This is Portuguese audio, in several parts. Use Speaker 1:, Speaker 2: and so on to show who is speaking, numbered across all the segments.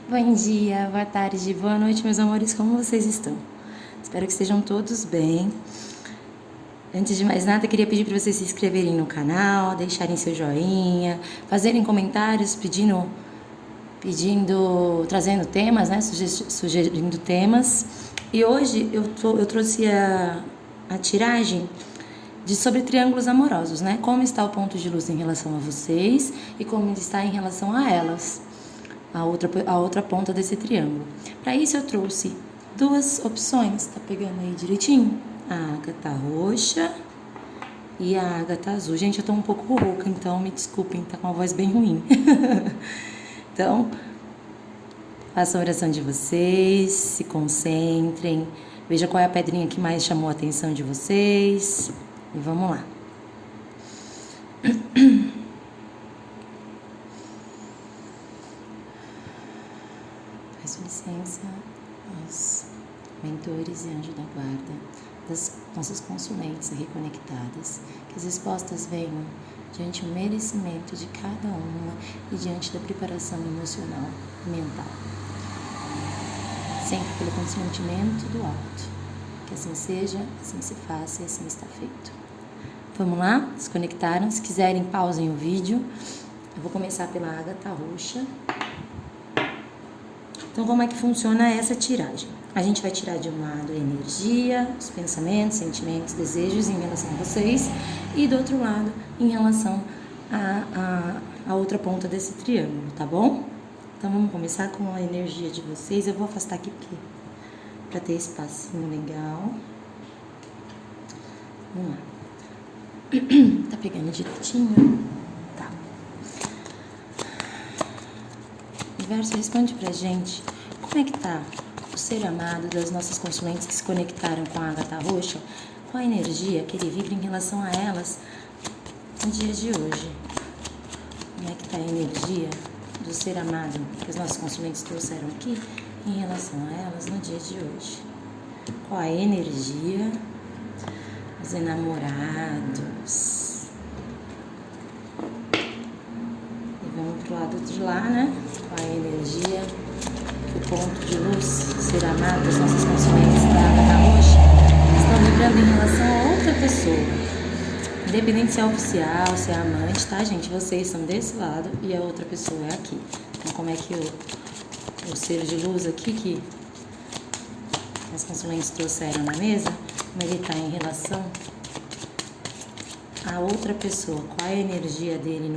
Speaker 1: Bom dia, boa tarde, boa noite, meus amores, como vocês estão? Espero que estejam todos bem. Antes de mais nada, queria pedir para vocês se inscreverem no canal, deixarem seu joinha, fazerem comentários trazendo temas, né? Sugerindo temas. E hoje eu trouxe a tiragem sobre triângulos amorosos, né? Como está o ponto de luz em relação a vocês e como está em relação a elas, a outra ponta desse triângulo. Para isso eu trouxe duas opções, tá pegando aí direitinho? A ágata roxa e a ágata azul. Gente, eu tô um pouco rouca, então me desculpem, tá com uma voz bem ruim. Então, façam a oração de vocês, se concentrem, veja qual é a pedrinha que mais chamou a atenção de vocês e vamos lá. Peço licença aos mentores e anjos da guarda, das nossas consulentes reconectadas, que as respostas venham diante do merecimento de cada uma e diante da preparação emocional e mental. Sempre pelo consentimento do alto. Que assim seja, assim se faça e assim está feito. Vamos lá? Se conectaram? Se quiserem, pausem o vídeo. Eu vou começar pela ágata roxa. Então, como é que funciona essa tiragem? A gente vai tirar de um lado a energia, os pensamentos, sentimentos, desejos em relação a vocês e do outro lado em relação a outra ponta desse triângulo, tá bom? Então, vamos começar com a energia de vocês. Eu vou afastar aqui para ter espacinho legal. Vamos lá. Tá pegando direitinho? Tá. Universo, responde pra gente como é que tá o ser amado das nossas consulentes que se conectaram com a ágata roxa, qual a energia que ele vibra em relação a elas no dia de hoje. Como é que tá a energia do ser amado que as nossas consulentes trouxeram aqui em relação a elas no dia de hoje. Qual a energia dos enamorados. E vamos pro lado de lá, né? Qual a energia que o ponto de luz, ser amado das nossas consulentes da ágata roxa estão vibrando em relação a outra pessoa. Independente se é oficial, se é amante, tá, gente? Vocês são desse lado e a outra pessoa é aqui. Então, como é que o ser de luz aqui que as consulentes trouxeram na mesa, como ele está em relação a outra pessoa? Qual é a energia dele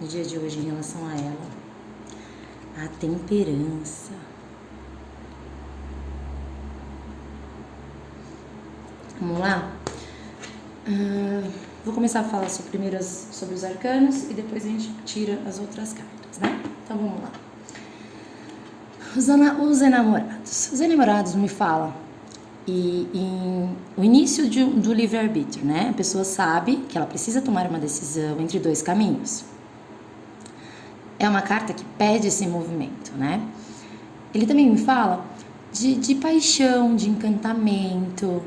Speaker 1: no dia de hoje em relação a ela? A temperança. Vamos lá? Vou começar a falar primeiro sobre os arcanos e depois a gente tira as outras cartas, né? Então vamos lá. Os enamorados. Os enamorados me falam o início do livre-arbítrio, né? A pessoa sabe que ela precisa tomar uma decisão entre dois caminhos. É uma carta que pede esse movimento, né? Ele também me fala de paixão, de encantamento.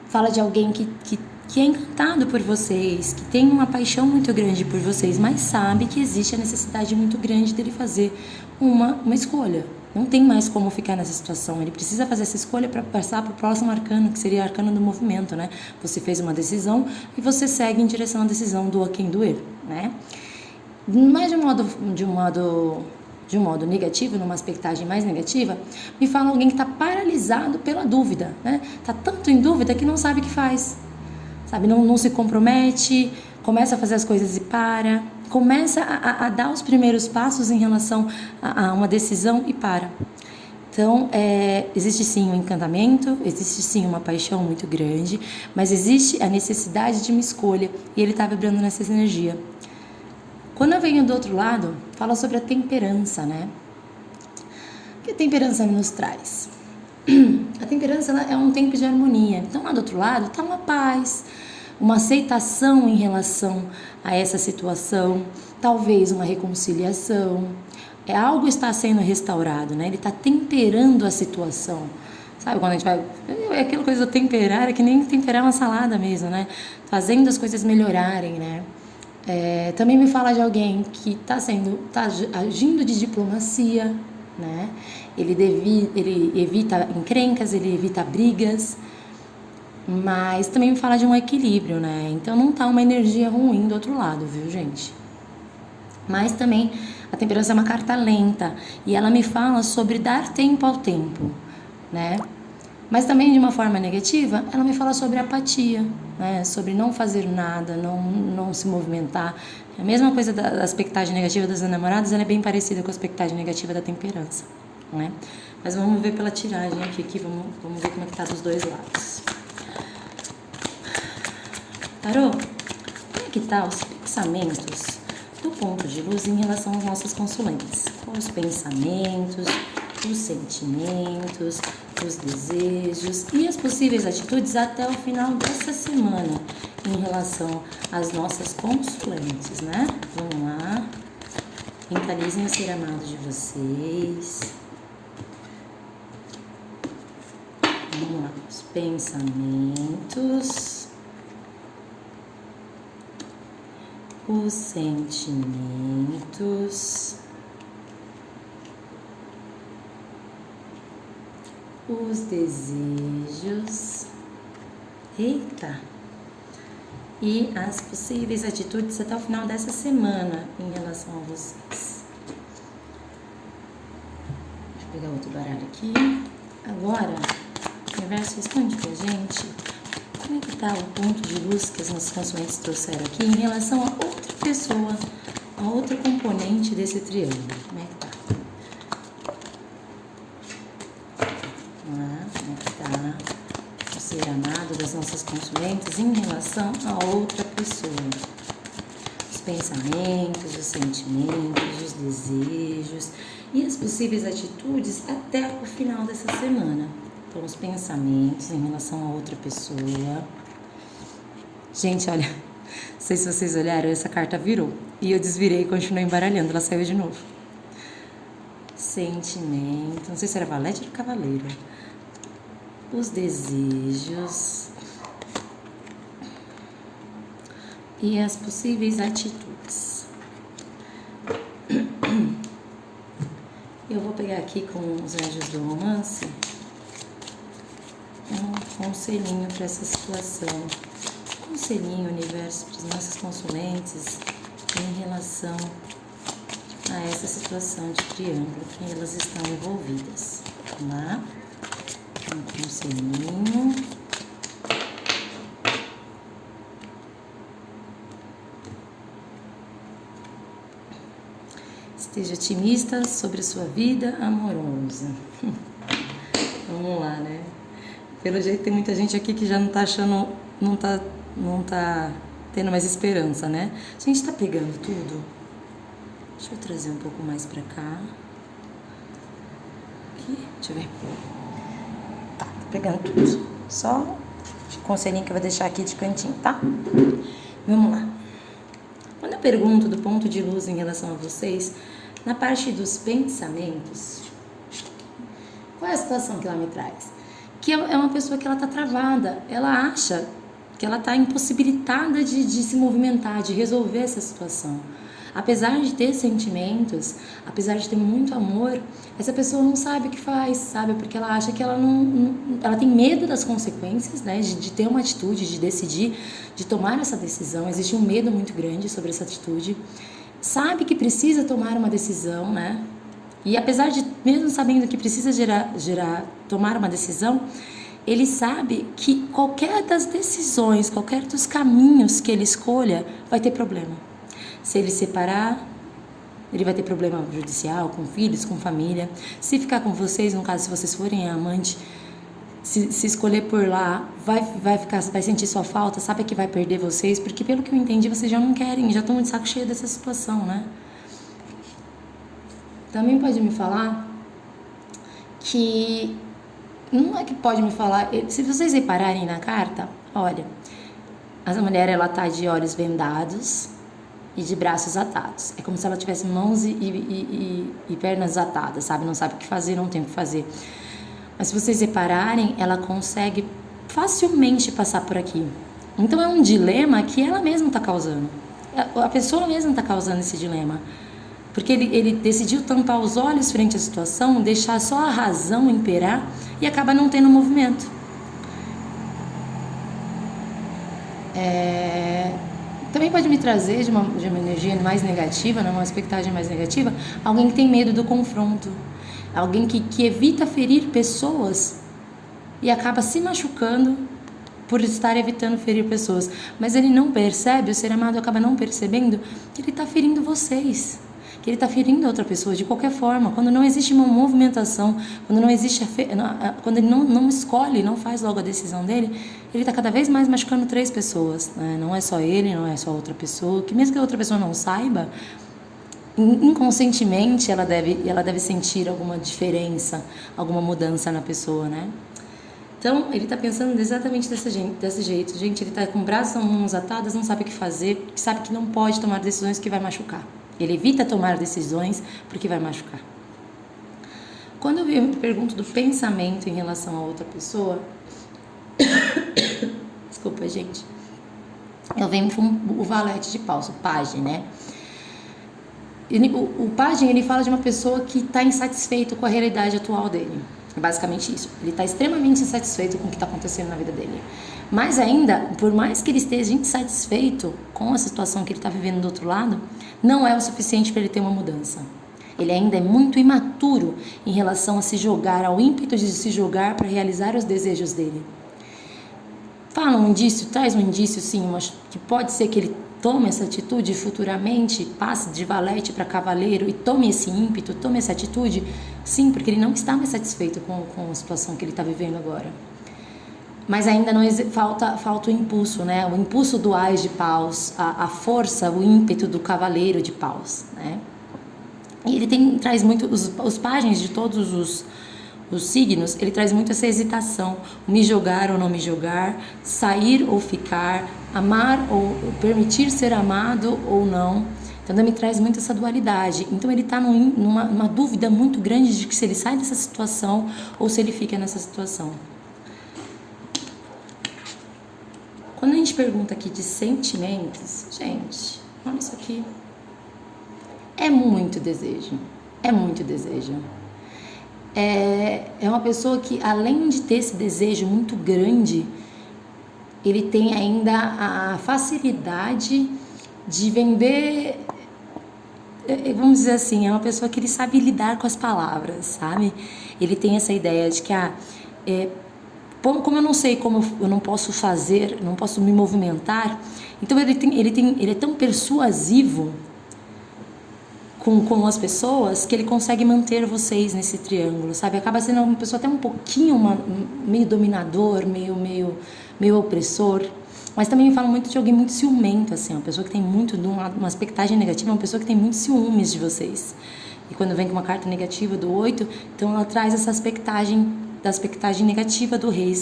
Speaker 1: Fala de alguém que é encantado por vocês, que tem uma paixão muito grande por vocês, mas sabe que existe a necessidade muito grande dele fazer uma escolha. Não tem mais como ficar nessa situação. Ele precisa fazer essa escolha para passar para o próximo arcano, que seria o arcano do movimento, né? Você fez uma decisão e você segue em direção à decisão, doa quem doer, né? Mas de um modo negativo, numa aspectagem mais negativa, me fala alguém que está paralisado pela dúvida, né? Está tanto em dúvida que não sabe o que faz, sabe? Não se compromete, começa a fazer as coisas e para, começa a dar os primeiros passos em relação a uma decisão e para. Então, existe sim um encantamento, existe sim uma paixão muito grande, mas existe a necessidade de uma escolha e ele está vibrando nessa energia. Quando eu venho do outro lado, fala sobre a temperança, né? O que a temperança nos traz? A temperança é um tempo de harmonia. Então, lá do outro lado, está uma paz, uma aceitação em relação a essa situação, talvez uma reconciliação. Algo está sendo restaurado, né? Ele está temperando a situação. Sabe quando a gente vai... Aquela coisa do temperar é que nem temperar uma salada mesmo, né? Fazendo as coisas melhorarem, né? Também me fala de alguém que está agindo de diplomacia, né? Ele evita encrencas, ele evita brigas, mas também me fala de um equilíbrio, né? Então não tá uma energia ruim do outro lado, viu, gente? Mas também a temperança é uma carta lenta e ela me fala sobre dar tempo ao tempo, né? Mas também de uma forma negativa, ela me fala sobre apatia, né? Sobre não fazer nada, não se movimentar. A mesma coisa da aspectagem negativa das namoradas, ela é bem parecida com a aspectagem negativa da temperança, né? Mas vamos ver pela tiragem aqui vamos ver como é que tá dos dois lados. Tarô, como é que tá os pensamentos do ponto de luz em relação aos nossos consulentes? Os pensamentos, os sentimentos, os desejos e as possíveis atitudes até o final dessa semana em relação às nossas consulentes, né? Vamos lá. Mentalizem o ser amado de vocês. Vamos lá. Os pensamentos. Os sentimentos. Os desejos. Eita! E as possíveis atitudes até o final dessa semana em relação a vocês. Deixa eu pegar outro baralho aqui. Agora, o universo responde pra gente como é que tá o ponto de luz que as nossas consulentes trouxeram aqui em relação a outra pessoa, a outra componente desse triângulo. Como é que tá? Como é que tá o ser amado das nossas consulentes em relação a outra pessoa? Os pensamentos, os sentimentos, os desejos e as possíveis atitudes até o final dessa semana. Então, os pensamentos em relação a outra pessoa. Gente, olha, não sei se vocês olharam, essa carta virou. E eu desvirei e continuei embaralhando, ela saiu de novo. Sentimento, não sei se era valete ou cavaleiro. Os desejos e as possíveis atitudes. Eu vou pegar aqui com os anjos do romance um conselhinho para essa situação. Conselhinho, universo, para as nossas consulentes em relação a essa situação de triângulo que elas estão envolvidas. Vamos lá? Um conselhinho. Esteja otimista sobre a sua vida amorosa. Vamos lá, né? Pelo jeito tem muita gente aqui que já não tá achando, não tá tendo mais esperança, né? A gente tá pegando tudo. Deixa eu trazer um pouco mais pra cá. Aqui, deixa eu ver. Tá pegando tudo. Só o conselhinho que eu vou deixar aqui de cantinho, tá? Vamos lá. Quando eu pergunto do ponto de luz em relação a vocês, na parte dos pensamentos, qual é a situação que ela me traz? Que é uma pessoa que ela tá travada, ela acha que ela tá impossibilitada de se movimentar, de resolver essa situação. Apesar de ter sentimentos, apesar de ter muito amor, essa pessoa não sabe o que faz, sabe? Porque ela acha que ela ela tem medo das consequências, né? De ter uma atitude, de decidir, de tomar essa decisão. Existe um medo muito grande sobre essa atitude. Sabe que precisa tomar uma decisão, né? E apesar de, mesmo sabendo que precisa tomar uma decisão, ele sabe que qualquer das decisões, qualquer dos caminhos que ele escolha, vai ter problema. Se ele separar, ele vai ter problema judicial, com filhos, com família. Se ficar com vocês, no caso, se vocês forem amante, se escolher por lá, vai sentir sua falta, sabe que vai perder vocês, porque pelo que eu entendi, vocês já não querem, já estão de saco cheio dessa situação, né? Também pode me falar que... Não é que pode me falar... Se vocês repararem na carta, olha... A mulher, ela tá de olhos vendados e de braços atados. É como se ela tivesse mãos e pernas atadas, sabe? Não sabe o que fazer, não tem o que fazer. Mas se vocês repararem, ela consegue facilmente passar por aqui. Então é um dilema que ela mesma tá causando. A pessoa mesma tá causando esse dilema. Porque ele decidiu tampar os olhos frente à situação, deixar só a razão imperar e acaba não tendo movimento. Também pode me trazer de uma energia mais negativa, né, uma expectativa mais negativa, alguém que tem medo do confronto, alguém que evita ferir pessoas e acaba se machucando por estar evitando ferir pessoas. Mas ele não percebe, o ser amado acaba não percebendo que ele está ferindo vocês, que ele está ferindo outra pessoa de qualquer forma. Quando não existe uma movimentação, quando não existe quando ele não escolhe, não faz logo a decisão dele, ele está cada vez mais machucando 3 pessoas, né? Não é só ele, não é só outra pessoa, que mesmo que a outra pessoa não saiba, inconscientemente ela deve sentir alguma diferença, alguma mudança na pessoa, né? Então, ele está pensando exatamente desse jeito. Gente, ele está com braços e mãos atadas, não sabe o que fazer, sabe que não pode tomar decisões que vai machucar. Ele evita tomar decisões porque vai machucar. Quando eu me pergunto do pensamento em relação a outra pessoa... Desculpa, gente. Eu venho com o valete de paus, o pajem, né? O pajem, ele fala de uma pessoa que está insatisfeito com a realidade atual dele. É basicamente isso. Ele está extremamente insatisfeito com o que está acontecendo na vida dele. Mas ainda, por mais que ele esteja insatisfeito com a situação que ele está vivendo do outro lado, não é o suficiente para ele ter uma mudança. Ele ainda é muito imaturo em relação a se jogar, ao ímpeto de se jogar para realizar os desejos dele. Fala um indício, traz um indício, sim, que pode ser que ele tome essa atitude futuramente, passe de valete para cavaleiro e tome esse ímpeto, tome essa atitude, sim, porque ele não está mais satisfeito com a situação que ele está vivendo agora. Mas ainda não falta o impulso, né? O impulso do ás de paus, a força, o ímpeto do cavaleiro de paus, né? E ele traz muito, os pajens de todos os signos, ele traz muito essa hesitação, me jogar ou não me jogar, sair ou ficar, amar ou permitir ser amado ou não. Então também traz muito essa dualidade. Então ele está numa dúvida muito grande de que se ele sai dessa situação ou se ele fica nessa situação. Quando a gente pergunta aqui de sentimentos, gente, olha isso aqui. É muito desejo. É uma pessoa que, além de ter esse desejo muito grande, ele tem ainda a facilidade de vender, vamos dizer assim, é uma pessoa que ele sabe lidar com as palavras, sabe? Ele tem essa ideia de que, como eu não sei como eu não posso fazer, não posso me movimentar, então ele é tão persuasivo com as pessoas que ele consegue manter vocês nesse triângulo, sabe? Acaba sendo uma pessoa até um pouquinho meio dominador, meio opressor, mas também fala muito de alguém muito ciumento, assim, uma pessoa que tem muito, uma expectativa negativa, uma pessoa que tem muitos ciúmes de vocês. E quando vem com uma carta negativa do 8, então ela traz essa expectativa negativa do rei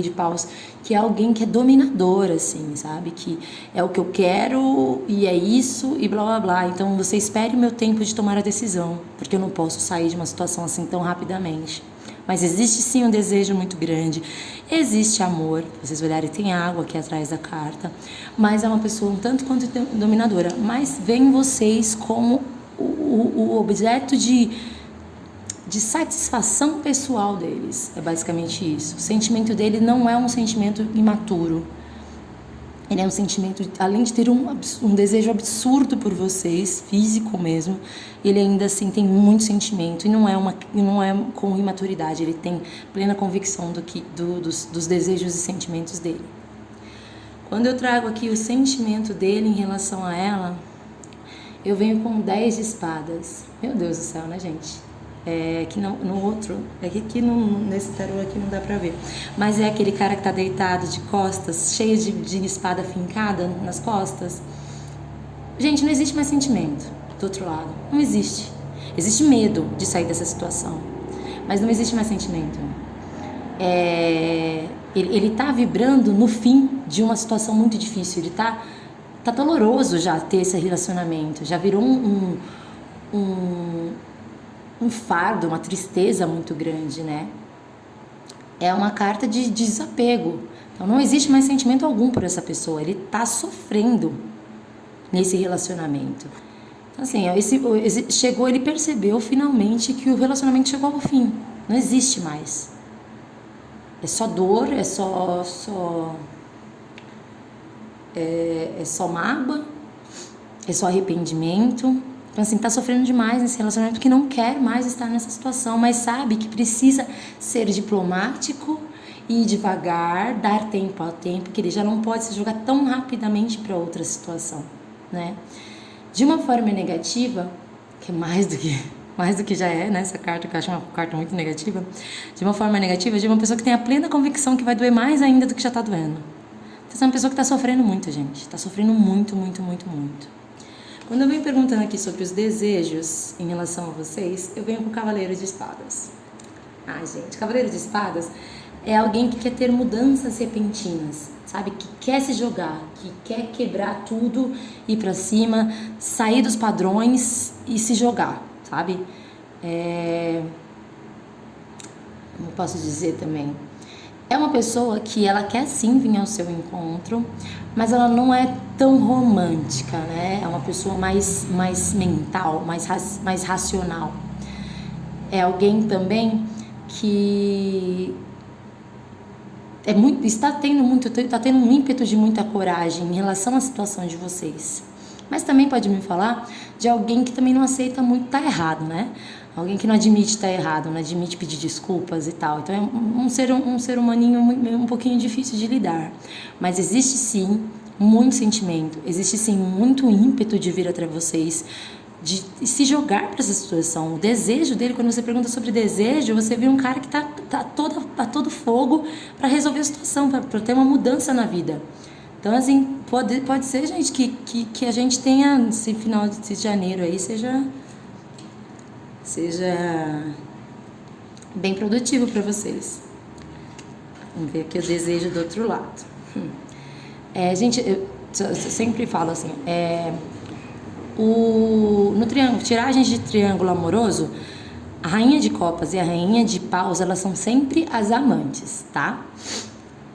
Speaker 1: de paus, que é alguém que é dominador, assim, sabe? Que é o que eu quero e é isso e blá blá blá. Então você espere o meu tempo de tomar a decisão, porque eu não posso sair de uma situação assim tão rapidamente. Mas existe sim um desejo muito grande, existe amor, vocês olharem, tem água aqui atrás da carta, mas é uma pessoa um tanto quanto dominadora, mas vem vocês como o objeto de satisfação pessoal deles, é basicamente isso. O sentimento dele não é um sentimento imaturo, ele é um sentimento, além de ter um desejo absurdo por vocês, físico mesmo, ele ainda assim tem muito sentimento e não é com imaturidade, ele tem plena convicção dos desejos e sentimentos dele. Quando eu trago aqui o sentimento dele em relação a ela, eu venho com 10 de espadas. Meu Deus do céu, né, gente? Que no outro, nesse tarô aqui não dá pra ver, mas é aquele cara que tá deitado de costas, cheio de espada fincada nas costas. Gente, não existe mais sentimento do outro lado, não existe. Existe medo de sair dessa situação, mas não existe mais sentimento. Ele tá vibrando no fim de uma situação muito difícil, ele tá doloroso já ter esse relacionamento, já virou um fardo, uma tristeza muito grande, né? É uma carta de desapego. Então não existe mais sentimento algum por essa pessoa. Ele tá sofrendo nesse relacionamento. Então, assim, chegou, ele percebeu finalmente que o relacionamento chegou ao fim. Não existe mais. É só dor, é só mágoa, é só arrependimento. Então, assim, tá sofrendo demais nesse relacionamento que não quer mais estar nessa situação, mas sabe que precisa ser diplomático e devagar, dar tempo ao tempo, que ele já não pode se jogar tão rapidamente para outra situação, né? De uma forma negativa, que é mais do que já é, né? Essa carta, que eu acho uma carta muito negativa, de uma forma negativa, de uma pessoa que tem a plena convicção que vai doer mais ainda do que já tá doendo. Então, é uma pessoa que tá sofrendo muito, gente. Tá sofrendo muito, muito, muito, muito. Quando eu venho perguntando aqui sobre os desejos em relação a vocês, eu venho com o Cavaleiro de Espadas. Ah, gente, Cavaleiro de Espadas é alguém que quer ter mudanças repentinas, sabe? Que quer se jogar, que quer quebrar tudo, ir pra cima, sair dos padrões e se jogar, sabe? Como posso dizer também? É uma pessoa que ela quer sim vir ao seu encontro, mas ela não é tão romântica, né? É uma pessoa mais mental, mais racional. É alguém também que está tendo um ímpeto de muita coragem em relação à situação de vocês. Mas também pode me falar de alguém que também não aceita muito estar errado, né? Alguém que não admite estar errado, não admite pedir desculpas e tal. Então é um ser humaninho um pouquinho difícil de lidar. Mas existe sim muito sentimento, existe sim muito ímpeto de vir até vocês, de se jogar para essa situação. O desejo dele, quando você pergunta sobre desejo, você vê um cara que tá todo fogo para resolver a situação, para ter uma mudança na vida. Então, assim, pode ser, gente, que a gente tenha esse final de janeiro aí, seja bem produtivo para vocês. Vamos ver aqui o desejo do outro lado. Gente, eu sempre falo assim, no triângulo, tiragens de triângulo amoroso, a rainha de copas e a rainha de paus, elas são sempre as amantes, tá?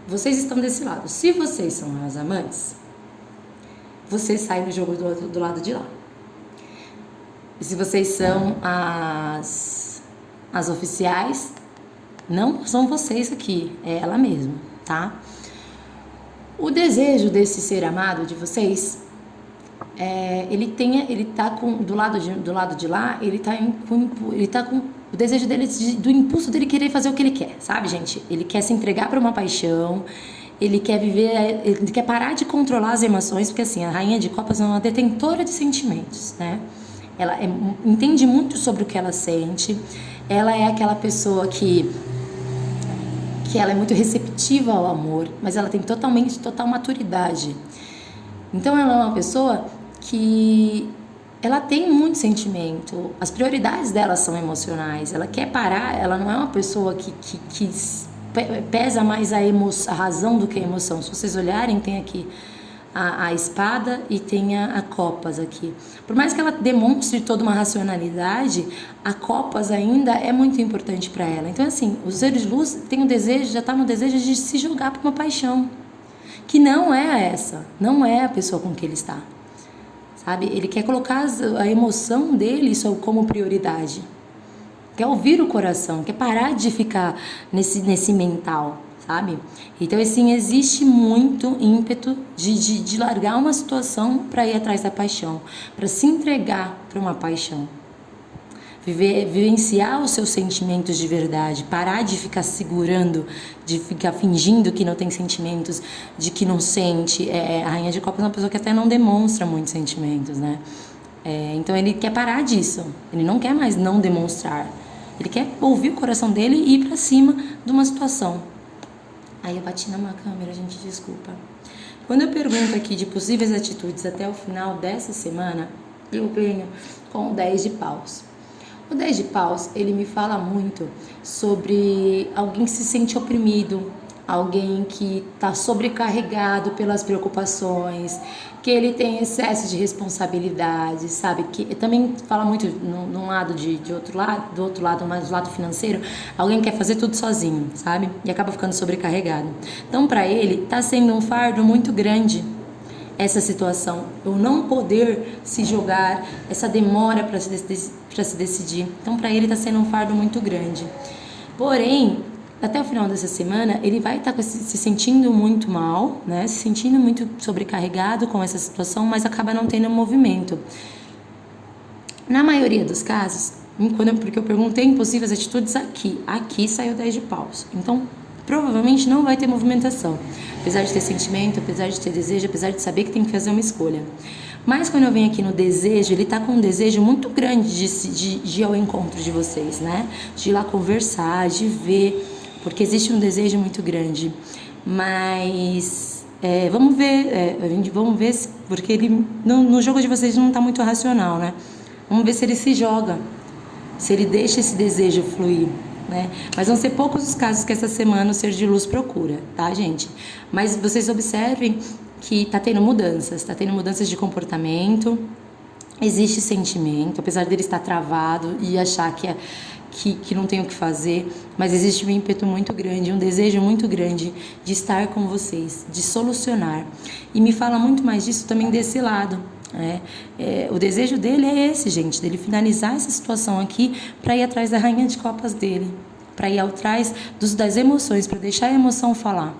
Speaker 1: Vocês estão desse lado. Se vocês são as amantes, vocês saem do jogo do lado de lá. E se vocês são as oficiais, não são vocês aqui, é ela mesma, tá? O desejo desse ser amado de vocês, ele tá com do lado de lá, ele tá com o desejo dele, do impulso dele querer fazer o que ele quer, sabe, gente? Ele quer se entregar para uma paixão, ele quer viver, ele quer parar de controlar as emoções, porque assim, a rainha de copas é uma detentora de sentimentos, né? Ela entende muito sobre o que ela sente, ela é aquela pessoa que ela é muito receptiva ao amor, mas ela tem total maturidade. Então ela é uma pessoa que ela tem muito sentimento, as prioridades dela são emocionais, ela quer parar, ela não é uma pessoa que pesa mais a razão do que a emoção. Se vocês olharem, tem aqui a espada e tem a copas aqui. Por mais que ela demonstre toda uma racionalidade, a copas ainda é muito importante para ela. Então, assim, os seres de luz têm já está no desejo de se jogar para uma paixão, que não é não é a pessoa com que ele está, sabe? Ele quer colocar a emoção dele como prioridade, quer ouvir o coração, quer parar de ficar nesse mental, sabe? Então, assim, existe muito ímpeto de largar uma situação para ir atrás da paixão, para se entregar para uma paixão. Vivenciar os seus sentimentos de verdade, parar de ficar segurando, de ficar fingindo que não tem sentimentos, de que não sente. A rainha de copas é uma pessoa que até não demonstra muitos sentimentos, né? Então ele quer parar disso, ele não quer mais não demonstrar, ele quer ouvir o coração dele e ir para cima de uma situação. Aí eu bati na minha câmera, gente, desculpa. Quando eu pergunto aqui de possíveis atitudes até o final dessa semana, eu venho com o 10 de paus. O 10 de paus, ele me fala muito sobre alguém que se sente oprimido, alguém que está sobrecarregado pelas preocupações, que ele tem excesso de responsabilidade, sabe? Que também fala muito num lado do outro lado, mais do lado financeiro, alguém que quer fazer tudo sozinho, sabe? E acaba ficando sobrecarregado. Então, para ele, está sendo um fardo muito grande. essa situação, eu não poder se jogar, essa demora para se decidir. Então, para ele está sendo um fardo muito grande. Porém, até o final dessa semana, ele vai estar se sentindo muito mal, né? Se sentindo muito sobrecarregado com essa situação, mas acaba não tendo movimento. Na maioria dos casos, porque eu perguntei impossíveis atitudes aqui saiu 10 de paus. Então, provavelmente não vai ter movimentação. Apesar de ter sentimento, apesar de ter desejo, apesar de saber que tem que fazer uma escolha. Mas quando eu venho aqui no desejo, ele tá com um desejo muito grande de ir ao encontro de vocês, né? De ir lá conversar, de ver, porque existe um desejo muito grande. Mas vamos ver, vamos ver porque ele no jogo de vocês não tá muito racional, né? Vamos ver se ele se joga, se ele deixa esse desejo fluir, né? Mas vão ser poucos os casos que essa semana o ser de luz procura, tá, gente? Mas vocês observem que tá tendo mudanças de comportamento, existe sentimento, apesar dele estar travado e achar que não tem o que fazer, mas existe um ímpeto muito grande, um desejo muito grande de estar com vocês, de solucionar. E me fala muito mais disso também desse lado. O desejo dele é esse, gente, dele finalizar essa situação aqui para ir atrás da rainha de copas dele, para ir atrás das emoções, para deixar a emoção falar,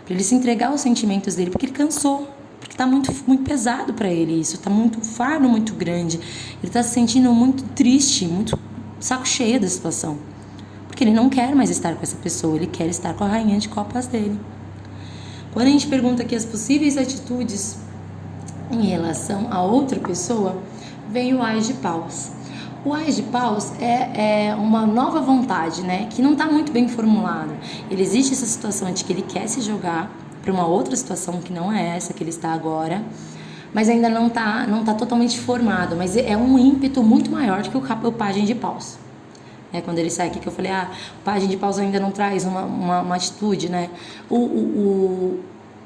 Speaker 1: para ele se entregar aos sentimentos dele, porque ele cansou, porque está muito, muito pesado para ele isso, está muito fardo, muito grande, ele está se sentindo muito triste, muito saco cheio da situação, porque ele não quer mais estar com essa pessoa, ele quer estar com a rainha de copas dele. Quando a gente pergunta aqui as possíveis atitudes em relação a outra pessoa, vem o Ás de Paus. O Ás de Paus é uma nova vontade, né? Que não está muito bem formulada. Ele existe essa situação de que ele quer se jogar para uma outra situação que não é essa que ele está agora, mas ainda não tá totalmente formado. Mas é um ímpeto muito maior do que o Pajem de Paus. Quando ele sai aqui, que eu falei, o Pajem de Paus ainda não traz uma atitude, né?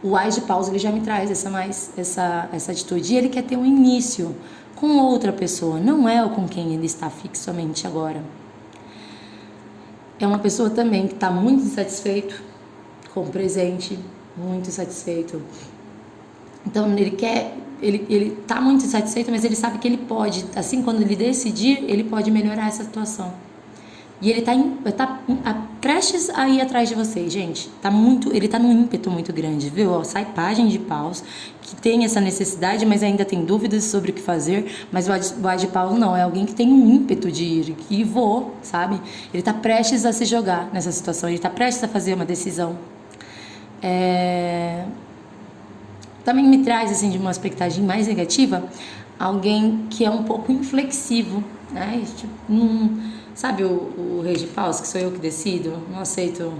Speaker 1: O Ás de Paus, ele já me traz essa atitude. E ele quer ter um início com outra pessoa. Não é com quem ele está fixamente agora. É uma pessoa também que está muito insatisfeito com o presente. Muito insatisfeito. Então, ele está muito insatisfeito, mas ele sabe que ele pode, assim, quando ele decidir, ele pode melhorar essa situação. E ele tá prestes a ir atrás de vocês, gente. Ele tá num ímpeto muito grande, viu? Sai Pajem de Paus, que tem essa necessidade, mas ainda tem dúvidas sobre o que fazer. Mas o Ás de Paus não, é alguém que tem um ímpeto de ir, que voou, sabe? Ele tá prestes a se jogar nessa situação, ele tá prestes a fazer uma decisão. Também me traz, assim, de uma expectativa mais negativa, alguém que é um pouco inflexível, né? Sabe o Rei de Paus, que sou eu que decido? Não aceito.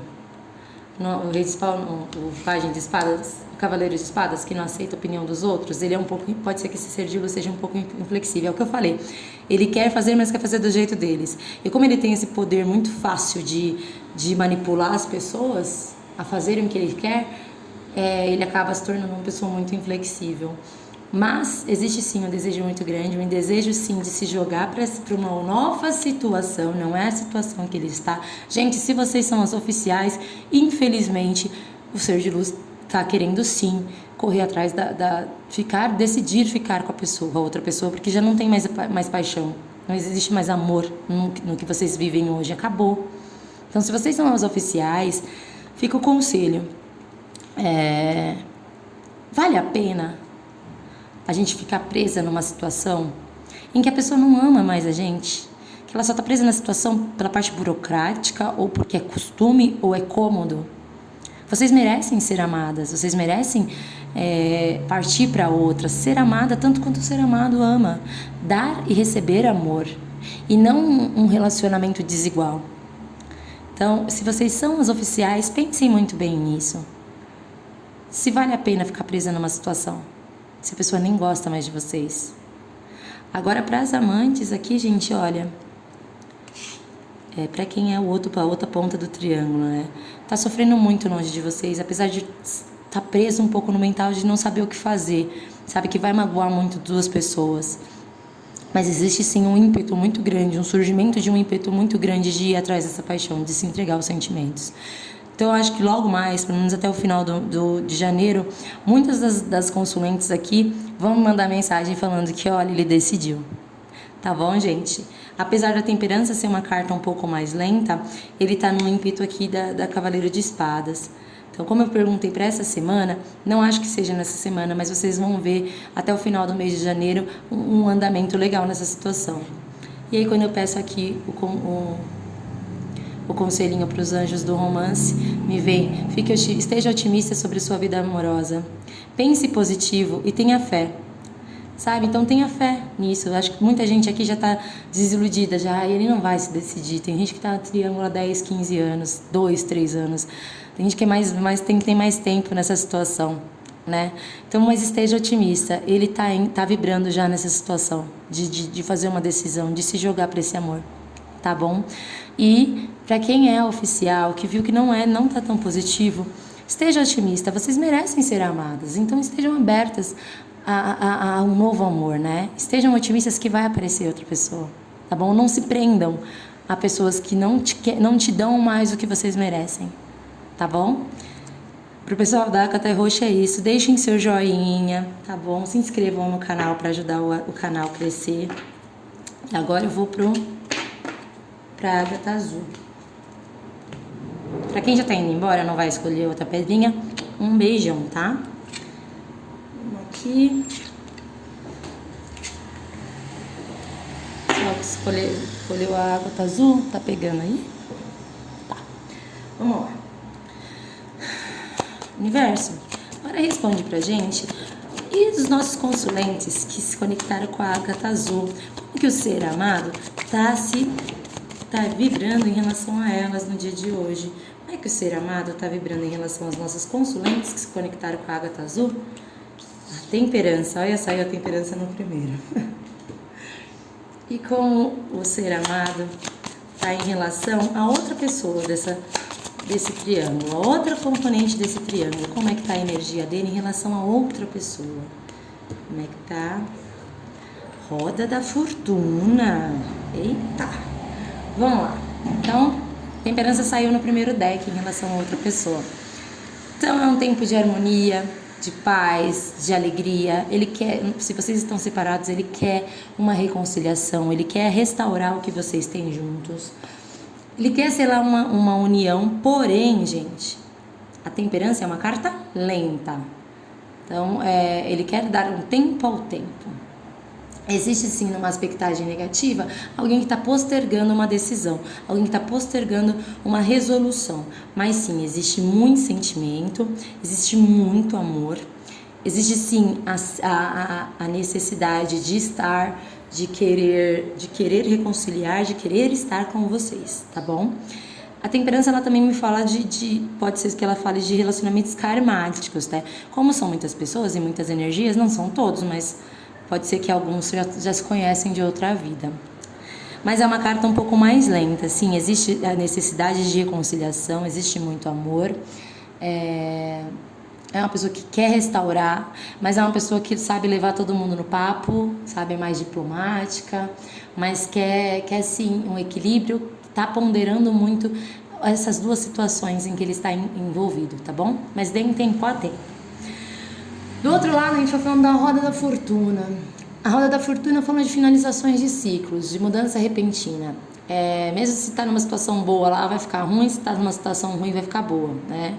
Speaker 1: O Rei de Paus, o Pajem de Espadas, o Cavaleiro de Espadas, que não aceita a opinião dos outros, ele é um pouco. Pode ser que esse ser de luz seja um pouco inflexível. É o que eu falei. Ele quer fazer, mas quer fazer do jeito deles. E como ele tem esse poder muito fácil de manipular as pessoas a fazerem o que ele quer, ele acaba se tornando uma pessoa muito inflexível. Mas existe sim um desejo muito grande, um desejo sim de se jogar para uma nova situação, não é a situação que ele está. Gente, se vocês são as oficiais, infelizmente o ser de luz está querendo sim correr atrás decidir ficar com a outra pessoa, porque já não tem mais paixão, não existe mais amor no que vocês vivem hoje, acabou. Então, se vocês são as oficiais, fica o conselho, vale a pena a gente ficar presa numa situação em que a pessoa não ama mais a gente, que ela só está presa na situação pela parte burocrática, ou porque é costume, ou é cômodo. Vocês merecem ser amadas, vocês merecem partir para outra, ser amada tanto quanto o ser amado ama, dar e receber amor, e não um relacionamento desigual. Então, se vocês são as oficiais, pensem muito bem nisso. Se vale a pena ficar presa numa situação, se a pessoa nem gosta mais de vocês. Agora, para as amantes aqui, gente, olha, para quem é a outra ponta do triângulo, né? Tá sofrendo muito longe de vocês, apesar de estar preso um pouco no mental de não saber o que fazer, sabe que vai magoar muito duas pessoas. Mas existe sim um ímpeto muito grande, um surgimento de um ímpeto muito grande de ir atrás dessa paixão, de se entregar aos sentimentos. Então eu acho que logo mais, pelo menos até o final de janeiro, muitas das consulentes aqui vão me mandar mensagem falando que, olha, ele decidiu. Tá bom, gente? Apesar da temperança ser uma carta um pouco mais lenta, ele tá no ímpeto aqui da Cavaleiro de Espadas. Então, como eu perguntei para essa semana, não acho que seja nessa semana, mas vocês vão ver até o final do mês de janeiro um andamento legal nessa situação. E aí, quando eu peço aqui o conselhinho para os anjos do romance, me vem: esteja otimista sobre sua vida amorosa, pense positivo e tenha fé. Sabe? Então tenha fé nisso. Eu acho que muita gente aqui já tá desiludida já, e ele não vai se decidir. Tem gente que tá triângulo há 10, 15 anos, 2, 3 anos. Tem gente que tem mais tempo nessa situação, né? Então, mas esteja otimista. Ele tá vibrando já nessa situação de fazer uma decisão, de se jogar para esse amor, tá bom? E para quem é oficial, que viu que não tá tão positivo, esteja otimista. Vocês merecem ser amadas, então estejam abertas a um novo amor, né? Estejam otimistas que vai aparecer outra pessoa, tá bom? Não se prendam a pessoas que não te dão mais o que vocês merecem, tá bom? Pro pessoal da Ágata Roxa é isso. Deixem seu joinha, tá bom? Se inscrevam no canal para ajudar o canal a crescer. E agora eu vou pra Ágata Azul. Pra quem já tá indo embora, não vai escolher outra pedrinha, um beijão, tá? Aqui. Só escolheu a Ágata Azul, tá pegando aí? Tá. Vamos lá. Universo, agora responde pra gente. E dos nossos consulentes que se conectaram com a Ágata Azul, como que o ser amado tá vibrando em relação a elas no dia de hoje? Como é que o ser amado tá vibrando em relação às nossas consulentes que se conectaram com a Ágata Azul? Temperança, olha, saiu a temperança no primeiro. E como o ser amado está em relação a outra pessoa desse triângulo, a outra componente desse triângulo, como é que está a energia dele em relação a outra pessoa? Como é que tá? Roda da Fortuna. Eita! Vamos lá. Então, temperança saiu no primeiro deck em relação a outra pessoa. Então, é um tempo de harmonia, de paz, de alegria. Ele quer, se vocês estão separados, ele quer uma reconciliação, ele quer restaurar o que vocês têm juntos. Ele quer, sei lá, uma união, porém, gente, a temperança é uma carta lenta. Então, ele quer dar um tempo ao tempo. Existe sim, numa aspectagem negativa, alguém que está postergando uma decisão, alguém que está postergando uma resolução. Mas sim, existe muito sentimento, existe muito amor, existe sim a necessidade de estar, de querer reconciliar, de querer estar com vocês, tá bom? A temperança, ela também me fala pode ser que ela fale de relacionamentos karmáticos, né? Como são muitas pessoas e muitas energias, não são todos, mas pode ser que alguns já se conhecem de outra vida. Mas é uma carta um pouco mais lenta, sim, existe a necessidade de reconciliação, existe muito amor. É uma pessoa que quer restaurar, mas é uma pessoa que sabe levar todo mundo no papo, sabe, é mais diplomática, mas quer sim um equilíbrio, tá ponderando muito essas duas situações em que ele está envolvido, tá bom? Mas deem tempo a tempo. Do outro lado, a gente vai falando da Roda da Fortuna. A Roda da Fortuna fala de finalizações de ciclos, de mudança repentina. Mesmo se está numa situação boa, lá vai ficar ruim, se está numa situação ruim, vai ficar boa, né?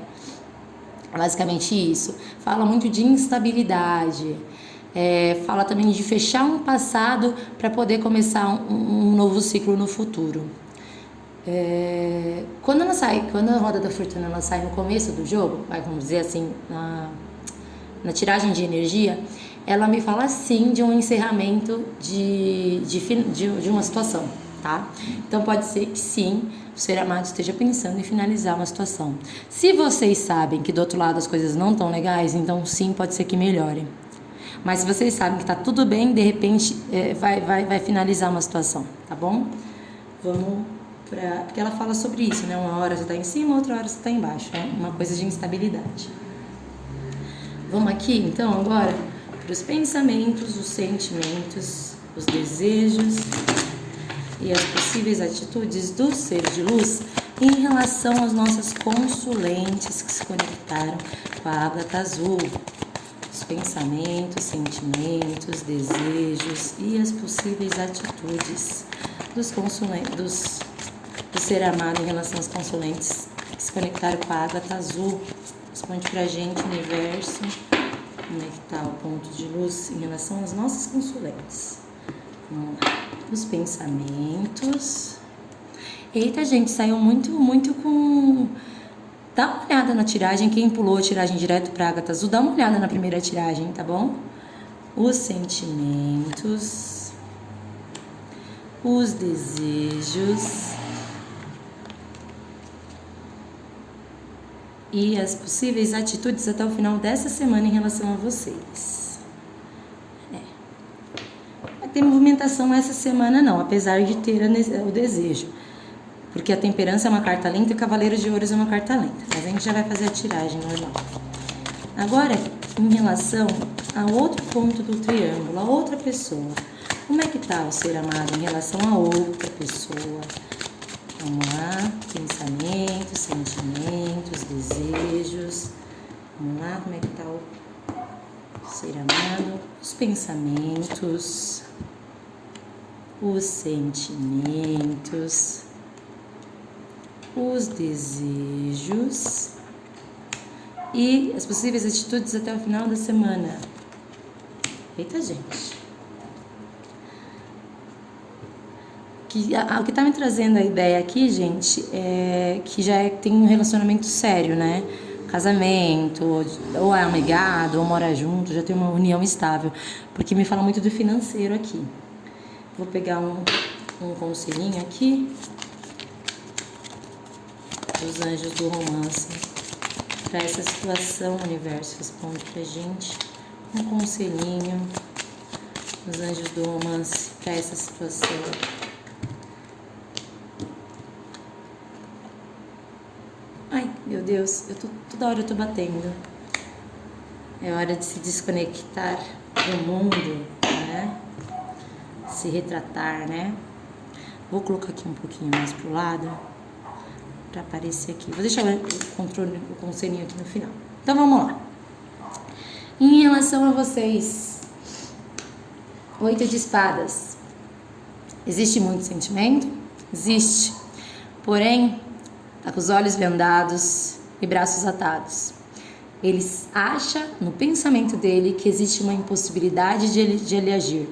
Speaker 1: Basicamente isso. Fala muito de instabilidade. Fala também de fechar um passado para poder começar um novo ciclo no futuro. Quando a Roda da Fortuna ela sai no começo do jogo, vamos dizer assim, na tiragem de energia, ela me fala sim de um encerramento de uma situação, tá? Então pode ser que sim, o ser amado esteja pensando em finalizar uma situação. Se vocês sabem que do outro lado as coisas não estão legais, então sim, pode ser que melhorem. Mas se vocês sabem que tá tudo bem, de repente vai finalizar uma situação, tá bom? Vamos pra... Porque ela fala sobre isso, né? Uma hora você tá em cima, outra hora você tá embaixo, uma coisa de instabilidade. Vamos aqui, então, agora, para os pensamentos, os sentimentos, os desejos e as possíveis atitudes do ser de luz em relação às nossas consulentes que se conectaram com a Ágata Azul. Os pensamentos, sentimentos, desejos e as possíveis atitudes do ser amado em relação aos consulentes que se conectaram com a Ágata Azul. Responde pra gente, universo, como é que tá o ponto de luz em relação às nossas consulentes. Vamos lá. Os pensamentos. Eita, gente, saiu muito com... Dá uma olhada na tiragem, quem pulou a tiragem direto pra Ágata Azul, dá uma olhada na primeira tiragem, tá bom? Os sentimentos, os desejos e as possíveis atitudes até o final dessa semana em relação a vocês. Vai ter movimentação essa semana não, apesar de ter o desejo. Porque a temperança é uma carta lenta e o cavaleiro de ouros é uma carta lenta. Mas a gente já vai fazer a tiragem normal. Agora, em relação a outro ponto do triângulo, a outra pessoa. Como é que tá o ser amado em relação a outra pessoa? Vamos lá. Pensamentos, sentimentos, desejos. Vamos lá, como é que tá o ser amado? Os pensamentos, os sentimentos, os desejos e as possíveis atitudes até o final da semana. Eita, gente. O que tá me trazendo a ideia aqui, gente, é que tem um relacionamento sério, né? Casamento, ou é amigado, ou mora junto, já tem uma união estável. Porque me fala muito do financeiro aqui. Vou pegar um conselhinho aqui dos anjos do romance para essa situação. O universo responde pra gente um conselhinho dos anjos do romance para essa situação. Ai, meu Deus, toda hora eu tô batendo. É hora de se desconectar do mundo, né? Se retratar, né? Vou colocar aqui um pouquinho mais pro lado para aparecer aqui. Vou deixar o conselhinho aqui no final. Então vamos lá. Em relação a vocês, 8 de espadas. Existe muito sentimento? Existe. Porém, tá com os olhos vendados e braços atados. Ele acha no pensamento dele que existe uma impossibilidade de ele agir.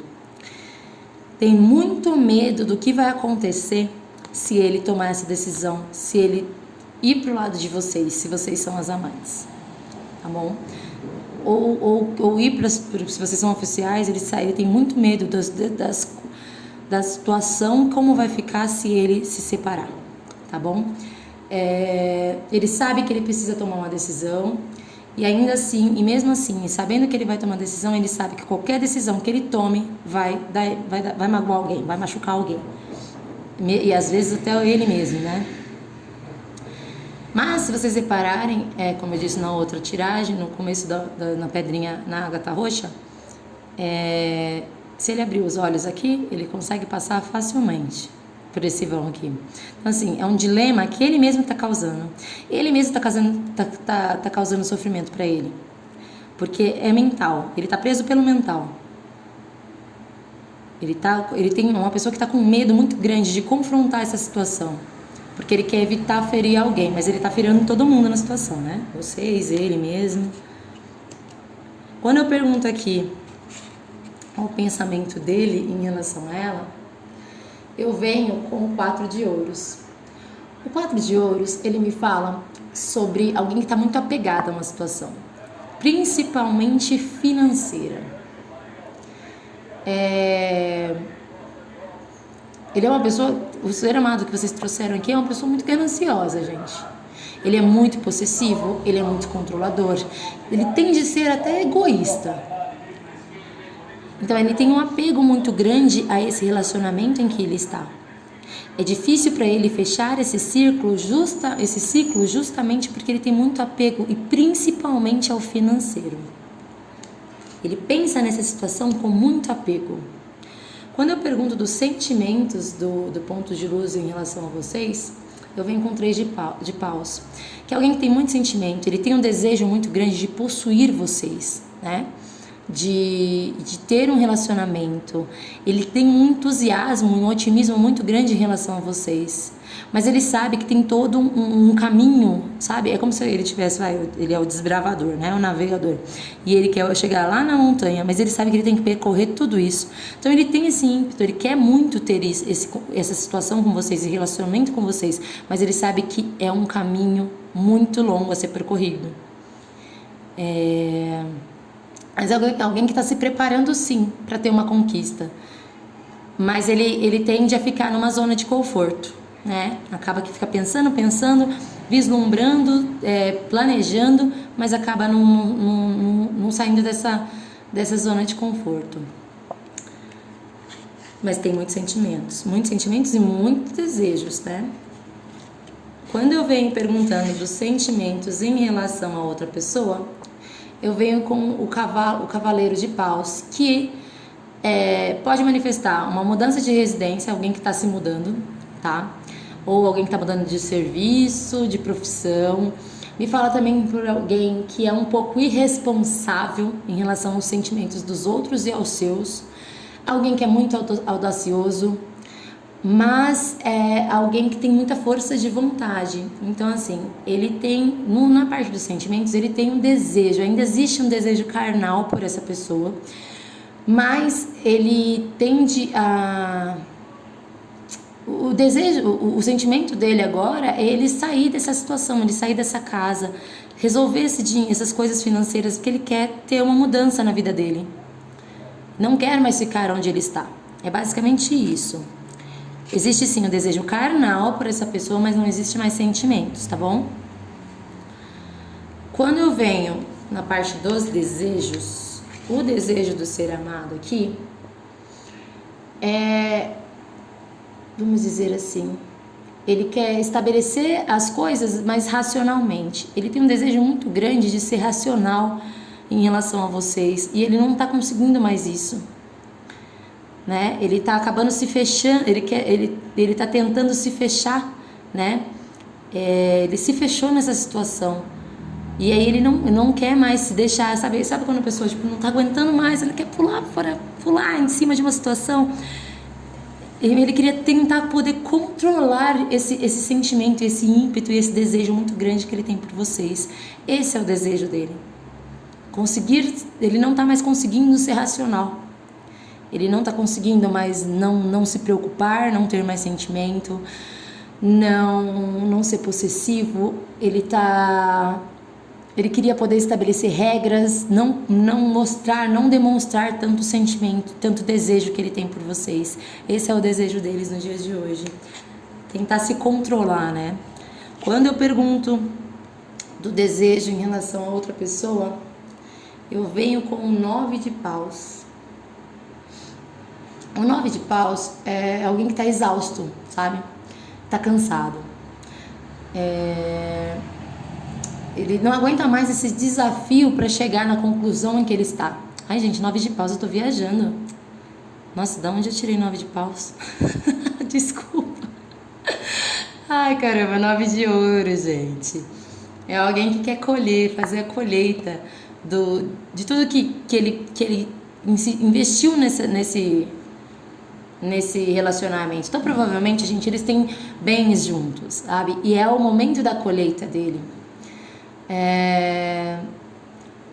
Speaker 1: Tem muito medo do que vai acontecer se ele tomar essa decisão, se ele ir pro lado de vocês, se vocês são as amantes, tá bom? Ou ir se vocês são oficiais, ele tem muito medo da situação, como vai ficar se ele se separar, tá bom? Ele sabe que ele precisa tomar uma decisão, e ainda assim, e mesmo assim, sabendo que ele vai tomar uma decisão, ele sabe que qualquer decisão que ele tome vai magoar alguém, vai machucar alguém. E às vezes até ele mesmo, né? Mas se vocês repararem, como eu disse na outra tiragem, no começo na pedrinha, na ágata roxa, se ele abrir os olhos aqui, ele consegue passar facilmente por esse vão aqui. Então assim, é um dilema que ele mesmo está causando. Ele mesmo tá causando sofrimento para ele. Porque é mental, ele está preso pelo mental. Ele tem uma pessoa que está com medo muito grande de confrontar essa situação. Porque ele quer evitar ferir alguém, mas ele está ferindo todo mundo na situação, né? Vocês, ele mesmo. Quando eu pergunto aqui o pensamento dele em relação a ela, eu venho com o 4 de ouros. O 4 de ouros, ele me fala sobre alguém que está muito apegado a uma situação, principalmente financeira. Ele é uma pessoa, o ser amado que vocês trouxeram aqui é uma pessoa muito gananciosa, gente. Ele é muito possessivo, ele é muito controlador, ele tende a ser até egoísta. Então ele tem um apego muito grande a esse relacionamento em que ele está. É difícil para ele fechar esse ciclo justamente porque ele tem muito apego e principalmente ao financeiro. Ele pensa nessa situação com muito apego. Quando eu pergunto dos sentimentos do ponto de luz em relação a vocês, eu venho com 3 de paus, que é alguém que tem muito sentimento, ele tem um desejo muito grande de possuir vocês, né? De ter um relacionamento, ele tem um entusiasmo, um otimismo muito grande em relação a vocês, mas ele sabe que tem todo um caminho, sabe? É como se ele tivesse, ele é o desbravador, né? O navegador, e ele quer chegar lá na montanha, mas ele sabe que ele tem que percorrer tudo isso, então ele tem esse ímpeto, ele quer muito ter essa situação com vocês, esse relacionamento com vocês, mas ele sabe que é um caminho muito longo a ser percorrido. Mas é alguém que está se preparando sim para ter uma conquista, mas ele tende a ficar numa zona de conforto, né? Acaba que fica pensando, vislumbrando, planejando, mas acaba não saindo dessa zona de conforto. Mas tem muitos sentimentos e muitos desejos, né? Quando eu venho perguntando dos sentimentos em relação a outra pessoa, eu venho com o cavaleiro de paus, que pode manifestar uma mudança de residência, alguém que está se mudando, tá? Ou alguém que está mudando de serviço, de profissão. Me fala também por alguém que é um pouco irresponsável em relação aos sentimentos dos outros e aos seus. Alguém que é muito audacioso, mas é alguém que tem muita força de vontade. Então, assim, ele tem, na parte dos sentimentos, ele tem um desejo, ainda existe um desejo carnal por essa pessoa, mas ele tende a... O desejo, o sentimento dele agora é ele sair dessa situação, ele sair dessa casa, resolver essas coisas financeiras, porque ele quer ter uma mudança na vida dele. Não quer mais ficar onde ele está. É basicamente isso. Existe sim o desejo carnal por essa pessoa, mas não existe mais sentimentos, tá bom? Quando eu venho na parte dos desejos, o desejo do ser amado aqui vamos dizer assim, ele quer estabelecer as coisas mais racionalmente. Ele tem um desejo muito grande de ser racional em relação a vocês, e ele não está conseguindo mais isso. Né? Ele está acabando se fechando, ele está tentando se fechar, né? Ele se fechou nessa situação, e aí ele não quer mais se deixar, sabe quando a pessoa não está aguentando mais, ele quer pular em cima de uma situação. Ele queria tentar poder controlar esse sentimento, esse ímpeto e esse desejo muito grande que ele tem por vocês. Esse é o desejo dele. Ele não está mais conseguindo ser racional. Ele não está conseguindo mais não se preocupar, não ter mais sentimento, não ser possessivo. Ele queria poder estabelecer regras, não demonstrar tanto sentimento, tanto desejo que ele tem por vocês. Esse é o desejo deles nos dias de hoje. Tentar se controlar, né? Quando eu pergunto do desejo em relação a outra pessoa, eu venho com o 9 de paus. O 9 de paus é alguém que está exausto, sabe? Está cansado. Ele não aguenta mais esse desafio para chegar na conclusão em que ele está. Ai, gente, 9 de paus, eu tô viajando. Nossa, da onde eu tirei 9 de paus? Desculpa. Ai, caramba, 9 de ouro, gente. É alguém que quer colher, fazer a colheita de tudo que ele investiu nesse relacionamento. Então, provavelmente, gente, eles têm bens juntos, sabe? E é o momento da colheita dele. É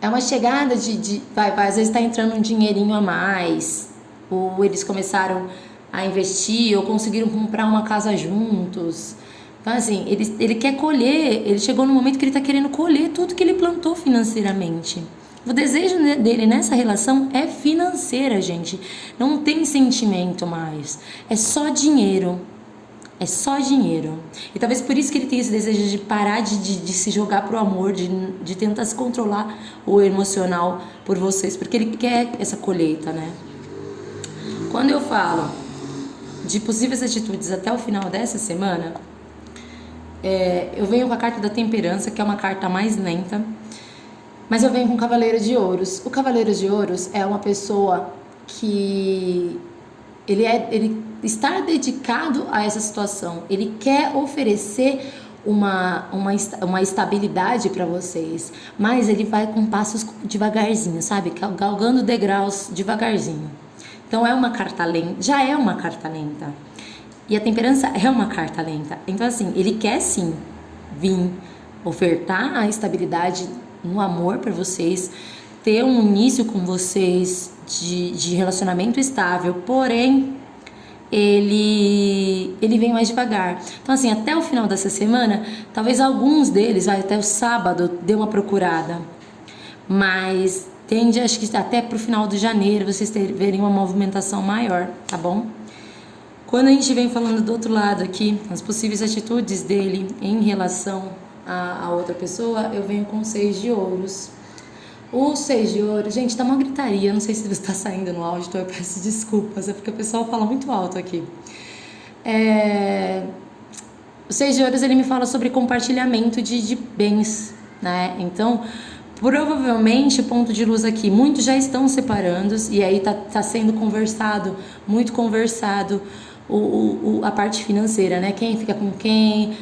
Speaker 1: uma chegada às vezes está entrando um dinheirinho a mais, ou eles começaram a investir, ou conseguiram comprar uma casa juntos. Então, assim, ele quer colher, ele chegou no momento que ele está querendo colher tudo que ele plantou financeiramente. O desejo dele nessa relação é financeira, gente. Não tem sentimento mais. É só dinheiro. É só dinheiro. E talvez por isso que ele tem esse desejo de parar de se jogar pro amor, de tentar se controlar o emocional por vocês, porque ele quer essa colheita, né? Quando eu falo de possíveis atitudes até o final dessa semana, eu venho com a carta da temperança, que é uma carta mais lenta, mas eu venho com o Cavaleiro de Ouros. O Cavaleiro de Ouros é uma pessoa que ele está dedicado a essa situação. Ele quer oferecer uma estabilidade para vocês, mas ele vai com passos devagarzinho, sabe? Galgando degraus devagarzinho. Então é uma carta lenta, já é uma carta lenta. E a temperança é uma carta lenta. Então assim, ele quer sim vir ofertar a estabilidade no amor para vocês, ter um início com vocês de relacionamento estável, porém ele vem mais devagar. Então assim, até o final dessa semana, talvez alguns deles, até o sábado, dê uma procurada, mas tende, acho que até pro final de janeiro vocês verem uma movimentação maior, tá bom? Quando a gente vem falando do outro lado aqui, as possíveis atitudes dele em relação a outra pessoa, eu venho com 6 de ouros. O 6 de ouros, gente, tá uma gritaria, não sei se está saindo no áudio, então eu peço desculpas, é porque o pessoal fala muito alto aqui. O 6 de ouros, ele me fala sobre compartilhamento de bens, né? Então, provavelmente, ponto de luz aqui, muitos já estão separando, e aí tá sendo conversado, muito conversado, a parte financeira, né? Quem fica com quem,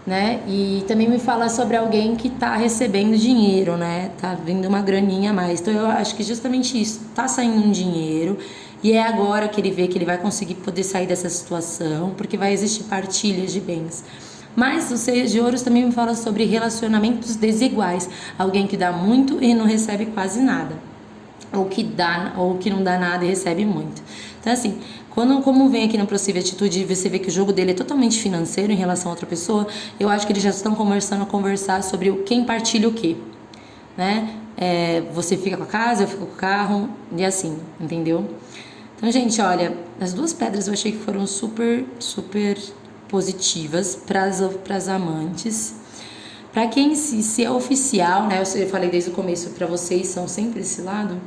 Speaker 1: né? E também me fala sobre alguém que tá recebendo dinheiro, né? Tá vindo uma graninha a mais. Então eu acho que justamente isso, tá saindo um dinheiro e é agora que ele vê que ele vai conseguir poder sair dessa situação, porque vai existir partilhas de bens. Mas o 6 de ouros também me fala sobre relacionamentos desiguais, alguém que dá muito e não recebe quase nada, ou que não dá nada e recebe muito. Então assim, como vem aqui na possível atitude e você vê que o jogo dele é totalmente financeiro em relação a outra pessoa, eu acho que eles já estão conversar sobre quem partilha o quê, né? Você fica com a casa, eu fico com o carro, e assim, entendeu? Então, gente, olha, as 2 pedras eu achei que foram super, super positivas para as amantes. Para quem se é oficial, né? Eu falei desde o começo, para vocês são sempre esse lado.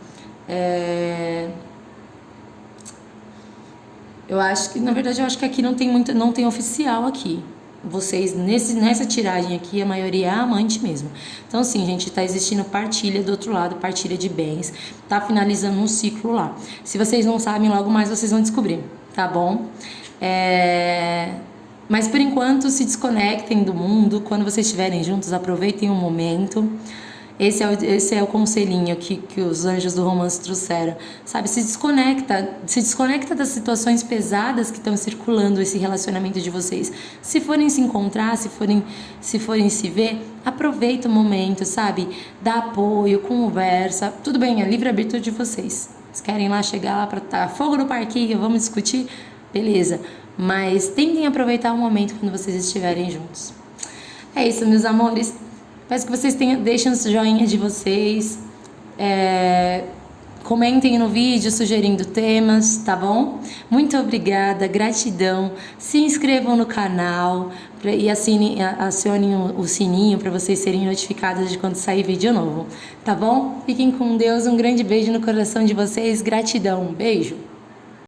Speaker 1: Eu acho que, na verdade, aqui não tem oficial aqui. Vocês, nessa tiragem aqui, a maioria é amante mesmo. Então, sim, gente, tá existindo partilha do outro lado, partilha de bens. Tá finalizando um ciclo lá. Se vocês não sabem, logo mais vocês vão descobrir, tá bom? Mas, por enquanto, se desconectem do mundo. Quando vocês estiverem juntos, aproveitem o momento. Esse é o conselhinho que os anjos do romance trouxeram, sabe? Se desconecta das situações pesadas que estão circulando esse relacionamento de vocês. Se forem se encontrar, se forem se ver, aproveita o momento, sabe? Dá apoio, conversa, tudo bem, é livre-arbítrio de vocês. Se querem lá chegar lá para fogo no parquinho, vamos discutir, beleza. Mas tentem aproveitar o momento quando vocês estiverem juntos. É isso, meus amores. Peço que vocês deixem o joinha de vocês, comentem no vídeo sugerindo temas, tá bom? Muito obrigada, gratidão. Se inscrevam no canal e acionem o sininho para vocês serem notificados de quando sair vídeo novo, tá bom? Fiquem com Deus, um grande beijo no coração de vocês, gratidão, beijo!